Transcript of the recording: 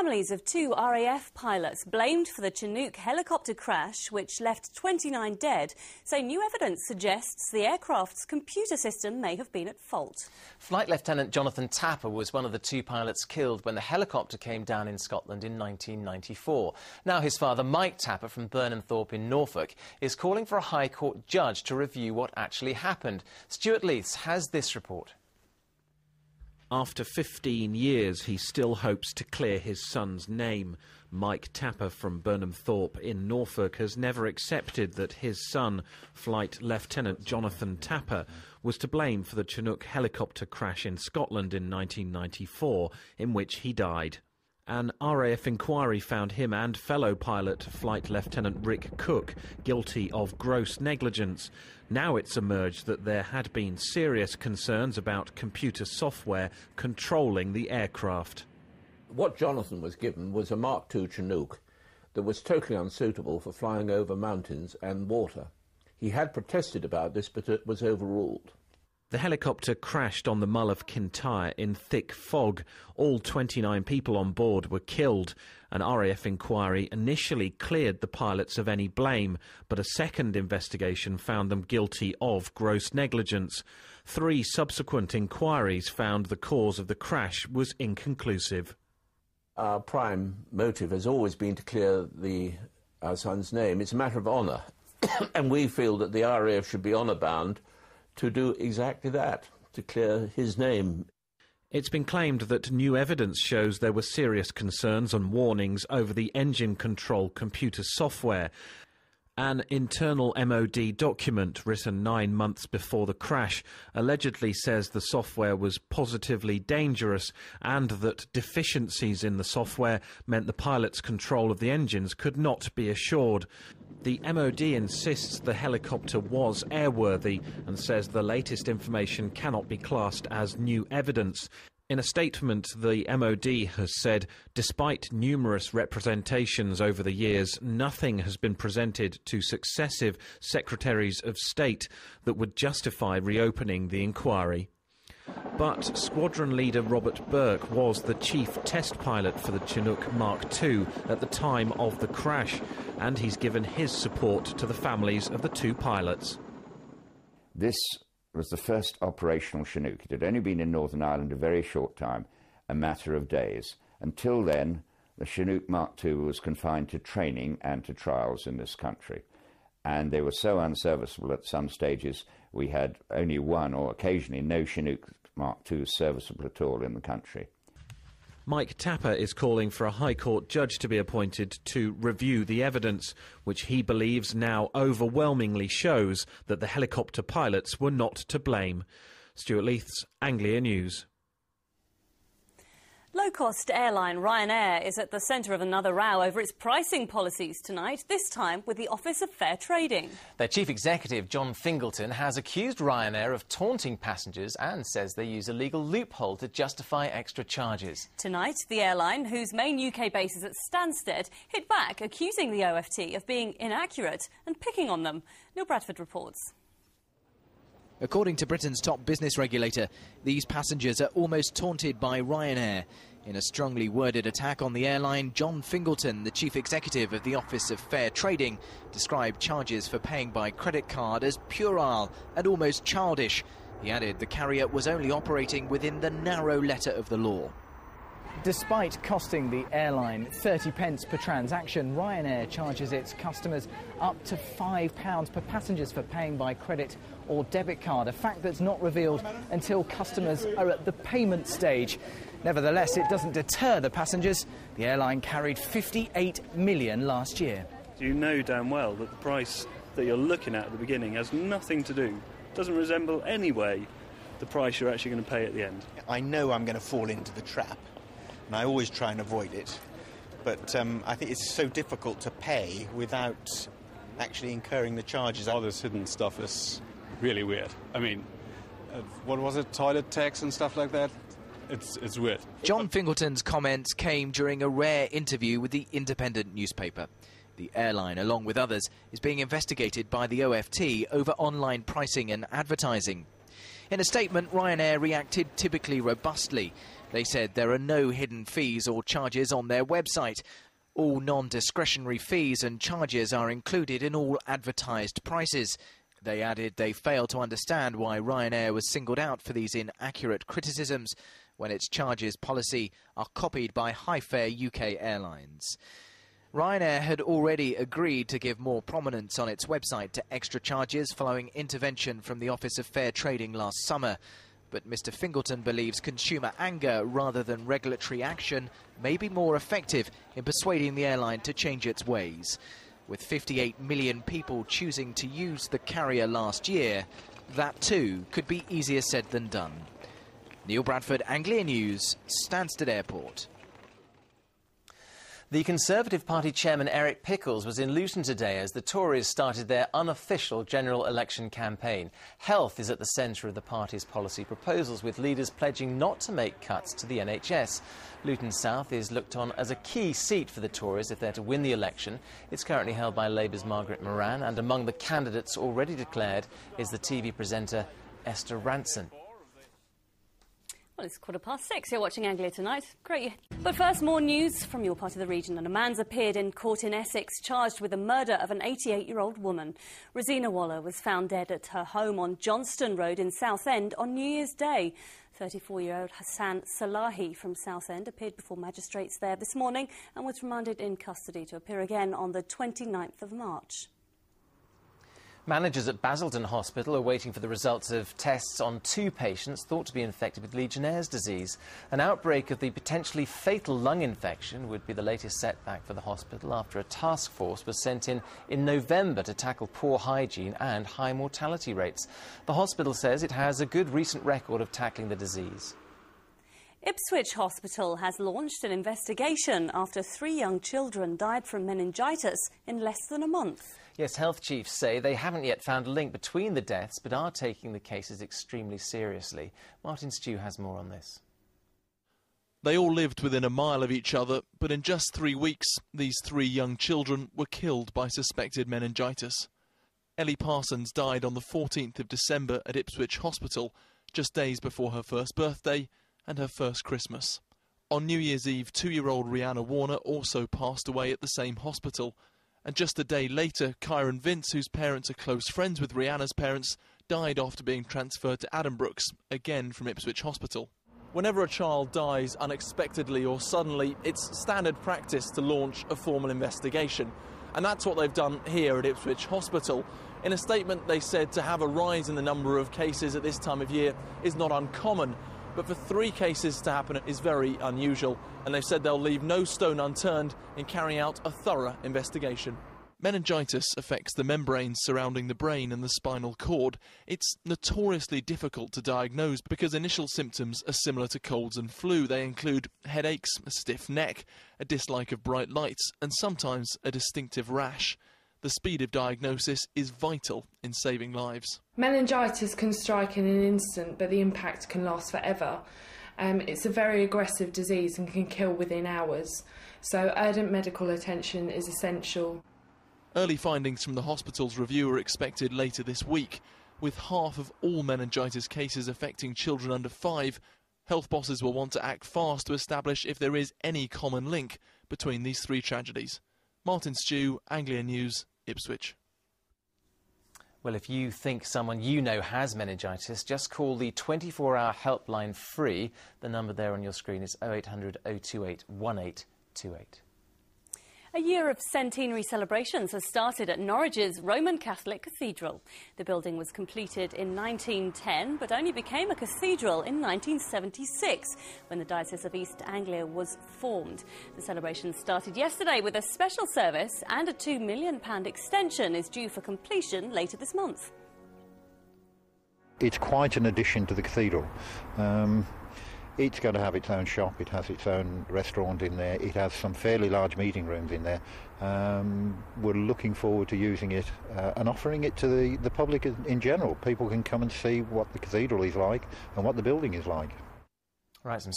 families of two RAF pilots blamed for the Chinook helicopter crash, which left 29 dead, say new evidence suggests the aircraft's computer system may have been at fault. Flight Lieutenant Jonathan Tapper was one of the two pilots killed when the helicopter came down in Scotland in 1994. Now his father, Mike Tapper, from Burnhamthorpe in Norfolk, is calling for a High Court judge to review what actually happened. Stuart Leiths has this report. After 15 years, he still hopes to clear his son's name. Mike Tapper from Burnhamthorpe in Norfolk has never accepted that his son, Flight Lieutenant Jonathan Tapper, was to blame for the Chinook helicopter crash in Scotland in 1994, in which he died. An RAF inquiry found him and fellow pilot Flight Lieutenant Rick Cook guilty of gross negligence. Now it's emerged that there had been serious concerns about computer software controlling the aircraft. What Jonathan was given was a Mark II Chinook that was totally unsuitable for flying over mountains and water. He had protested about this, but it was overruled. The helicopter crashed on the Mull of Kintyre in thick fog. All 29 people on board were killed. An RAF inquiry initially cleared the pilots of any blame, but a second investigation found them guilty of gross negligence. 3 subsequent inquiries found the cause of the crash was inconclusive. Our prime motive has always been to clear our son's name. It's a matter of honour, and we feel that the RAF should be honour-bound to do exactly that, to clear his name. It's been claimed that new evidence shows there were serious concerns and warnings over the engine control computer software. An internal MOD document written 9 months before the crash allegedly says the software was positively dangerous and that deficiencies in the software meant the pilot's control of the engines could not be assured. The MOD insists the helicopter was airworthy and says the latest information cannot be classed as new evidence. In a statement, the MOD has said, despite numerous representations over the years, nothing has been presented to successive Secretaries of State that would justify reopening the inquiry. But Squadron Leader Robert Burke was the chief test pilot for the Chinook Mark II at the time of the crash, and he's given his support to the families of the two pilots. This was the first operational Chinook. It had only been in Northern Ireland a very short time, a matter of days. Until then, the Chinook Mark II was confined to training and to trials in this country. And they were so unserviceable at some stages, we had only one or occasionally no Chinook Mark II serviceable at all in the country. Mike Tapper is calling for a High Court judge to be appointed to review the evidence, which he believes now overwhelmingly shows that the helicopter pilots were not to blame. Stuart Leiths, Anglia News. Low-cost airline Ryanair is at the centre of another row over its pricing policies tonight, this time with the Office of Fair Trading. Their chief executive, John Fingleton, has accused Ryanair of taunting passengers and says they use a legal loophole to justify extra charges. Tonight, the airline, whose main UK base is at Stansted, hit back, accusing the OFT of being inaccurate and picking on them. Neil Bradford reports. According to Britain's top business regulator, these passengers are almost taunted by Ryanair. In a strongly worded attack on the airline, John Fingleton, the chief executive of the Office of Fair Trading, described charges for paying by credit card as puerile and almost childish. He added the carrier was only operating within the narrow letter of the law. Despite costing the airline 30 pence per transaction, Ryanair charges its customers up to £5 per passengers for paying by credit or debit card, a fact that's not revealed until customers are at the payment stage. Nevertheless, it doesn't deter the passengers. The airline carried 58 million last year. You know damn well that the price that you're looking at the beginning has nothing to do, doesn't resemble any way the price you're actually going to pay at the end. I know I'm going to fall into the trap, and I always try and avoid it. But I think it's so difficult to pay without actually incurring the charges. All this hidden stuff is really weird. I mean, what was it, toilet tax and stuff like that? It's weird. John Fingleton's comments came during a rare interview with the Independent newspaper. The airline, along with others, is being investigated by the OFT over online pricing and advertising. In a statement, Ryanair reacted typically robustly. They said there are no hidden fees or charges on their website. All non-discretionary fees and charges are included in all advertised prices. They added they fail to understand why Ryanair was singled out for these inaccurate criticisms when its charges policy are copied by high-fare UK airlines. Ryanair had already agreed to give more prominence on its website to extra charges following intervention from the Office of Fair Trading last summer. But Mr Fingleton believes consumer anger rather than regulatory action may be more effective in persuading the airline to change its ways. With 58 million people choosing to use the carrier last year, that too could be easier said than done. Neil Bradford, Anglia News, Stansted Airport. The Conservative Party chairman Eric Pickles was in Luton today as the Tories started their unofficial general election campaign. Health is at the centre of the party's policy proposals, with leaders pledging not to make cuts to the NHS. Luton South is looked on as a key seat for the Tories if they're to win the election. It's currently held by Labour's Margaret Moran, and among the candidates already declared is the TV presenter Esther Ranson. Well, it's 6:15. You're watching Anglia Tonight. Great. But first, more news from your part of the region. And a man's appeared in court in Essex charged with the murder of an 88-year-old woman. Rosina Waller was found dead at her home on Johnston Road in Southend on New Year's Day. 34-year-old Hassan Salahi from Southend appeared before magistrates there this morning and was remanded in custody to appear again on the 29th of March. Managers at Basildon Hospital are waiting for the results of tests on 2 patients thought to be infected with Legionnaire's disease. An outbreak of the potentially fatal lung infection would be the latest setback for the hospital after a task force was sent in November to tackle poor hygiene and high mortality rates. The hospital says it has a good recent record of tackling the disease. Ipswich Hospital has launched an investigation after 3 young children died from meningitis in less than a month. Yes, health chiefs say they haven't yet found a link between the deaths, but are taking the cases extremely seriously. Martin Stew has more on this. They all lived within a mile of each other, but in just 3 weeks, these 3 young children were killed by suspected meningitis. Ellie Parsons died on the 14th of December at Ipswich Hospital, just days before her first birthday and her first Christmas. On New Year's Eve, 2-year-old Rihanna Warner also passed away at the same hospital. And just a day later, Kyron Vince, whose parents are close friends with Rihanna's parents, died after being transferred to Addenbrooke's, again from Ipswich Hospital. Whenever a child dies unexpectedly or suddenly, it's standard practice to launch a formal investigation. And that's what they've done here at Ipswich Hospital. In a statement, they said to have a rise in the number of cases at this time of year is not uncommon, but for 3 cases to happen is very unusual, and they've said they'll leave no stone unturned in carrying out a thorough investigation. Meningitis affects the membranes surrounding the brain and the spinal cord. It's notoriously difficult to diagnose because initial symptoms are similar to colds and flu. They include headaches, a stiff neck, a dislike of bright lights, and sometimes a distinctive rash. The speed of diagnosis is vital in saving lives. Meningitis can strike in an instant, but the impact can last forever. It's a very aggressive disease and can kill within hours, so urgent medical attention is essential. Early findings from the hospital's review are expected later this week. With half of all meningitis cases affecting children under 5, health bosses will want to act fast to establish if there is any common link between these 3 tragedies. Martin Stew, Anglia News, Ipswich. Well, if you think someone you know has meningitis, just call the 24-hour helpline free. The number there on your screen is 0800 028 1828. A year of centenary celebrations has started at Norwich's Roman Catholic Cathedral. The building was completed in 1910, but only became a cathedral in 1976, when the Diocese of East Anglia was formed. The celebration started yesterday with a special service, and a £2 million extension is due for completion later this month. It's quite an addition to the cathedral. It's going to have its own shop, it has its own restaurant in there, it has some fairly large meeting rooms in there. We're looking forward to using it and offering it to the public in general. People can come and see what the cathedral is like and what the building is like. Right, some